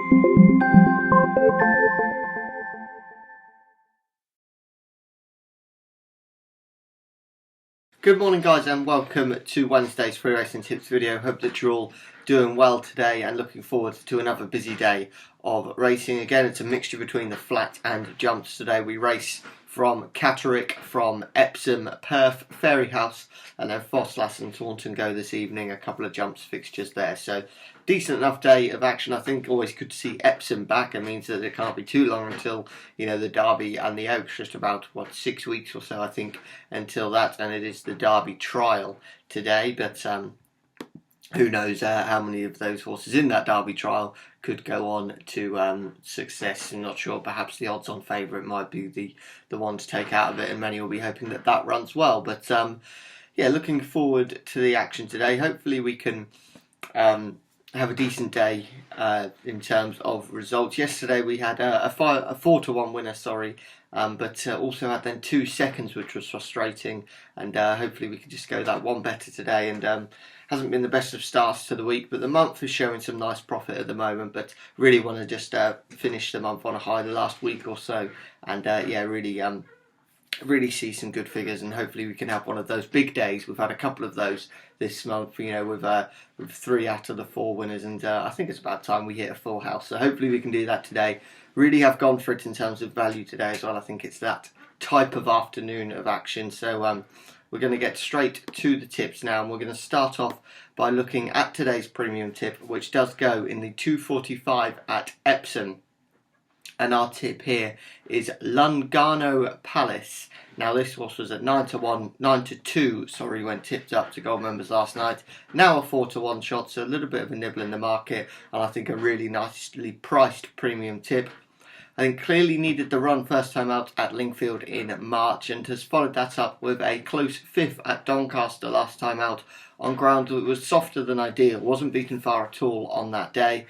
Good morning guys and welcome to Wednesday's free racing tips video. Hope that you're all doing well today and looking forward to another busy day of racing. Again, it's a mixture between the flat and jumps today. We race from Catterick, from Epsom, Perth, Fairyhouse and then Fosslas and Taunton go this evening. A couple of jumps fixtures there, so decent enough day of action. I think always good to see Epsom back. It means that it can't be too long until the Derby and the Oaks. Just about 6 weeks or so I think until that, and it is the Derby trial today, but who knows how many of those horses in that Derby trial could go on to success. I'm not sure. Perhaps the odds-on favourite might be the one to take out of it, and many will be hoping that that runs well. But yeah, looking forward to the action today. Hopefully we can have a decent day in terms of results. Yesterday we had a 4-1 winner, but also had then 2 seconds, which was frustrating, and hopefully we can just go that one better today. And hasn't been the best of starts to the week, but the month is showing some nice profit at the moment. But really want to just finish the month on a high the last week or so, and yeah, really see some good figures, and hopefully we can have one of those big days. We've had a couple of those this month, with 3 out of the 4 winners, and I think it's about time we hit a full house. So hopefully we can do that today. Really have gone for it in terms of value today as well. I think it's that type of afternoon of action. So we're going to get straight to the tips now, and we're going to start off by looking at today's premium tip, which does go in the 245 at Epsom. And our tip here is Lungano Palace. Now this horse was at 9-2, when tipped up to gold members last night. Now a 4-1 shot, so a little bit of a nibble in the market, and I think a really nicely priced premium tip. I think clearly needed the run first time out at Lingfield in March, and has followed that up with a close 5th at Doncaster last time out on ground that was softer than ideal. Wasn't beaten far at all on that day.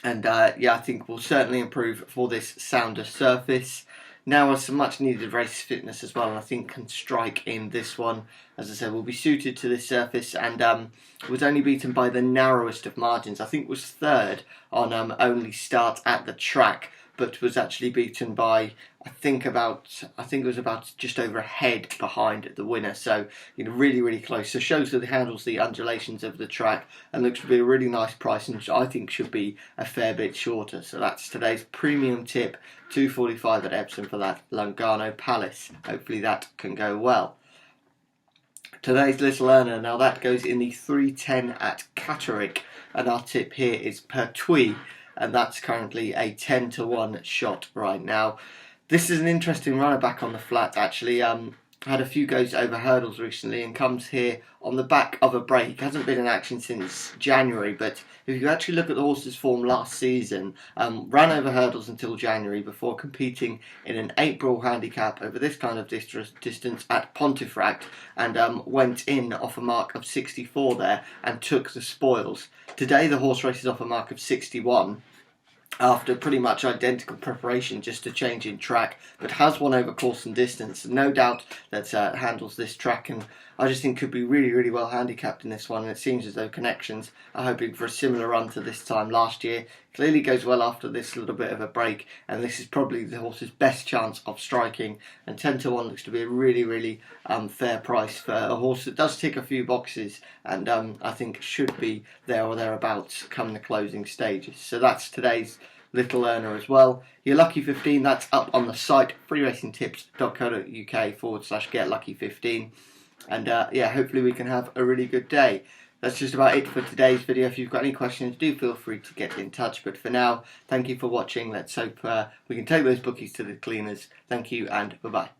And yeah, I think will certainly improve for this sounder surface. Now has some much needed race fitness as well, and I think can strike in this one. As I said, will be suited to this surface, and was only beaten by the narrowest of margins. I think was 3rd on only start at the track, but was actually beaten by I think it was about just over a head behind the winner. So really close. So shows that it handles the undulations of the track and looks to be a really nice price, and I think should be a fair bit shorter. So that's today's premium tip, 245 at Epsom for that Lungano Palace. Hopefully that can go well. Today's little earner, now that goes in the 310 at Catterick, and our tip here is Pertuis, and that's currently a 10-1 shot right now. This is an interesting runner back on the flat, actually. Had a few goes over hurdles recently and comes here on the back of a break. Hasn't been in action since January, but if you actually look at the horse's form last season, ran over hurdles until January before competing in an April handicap over this kind of distance at Pontefract, and went in off a mark of 64 there and took the spoils. Today the horse races off a mark of 61. After pretty much identical preparation, just a change in track, but has won over course and distance. No doubt that handles this track, and I just think could be really well handicapped in this one. And it seems as though Connections are hoping for a similar run to this time last year. Clearly goes well after this little bit of a break, and this is probably the horse's best chance of striking. And 10-1 looks to be a really fair price for a horse that does tick a few boxes, and I think should be there or thereabouts come the closing stages. So that's today's little earner as well. Your Lucky 15, that's up on the site, freeracingtips.co.uk/getlucky15. And yeah, hopefully we can have a really good day. That's just about it for today's video. If you've got any questions, do feel free to get in touch. But for now, thank you for watching. Let's hope we can take those bookies to the cleaners. Thank you and bye-bye.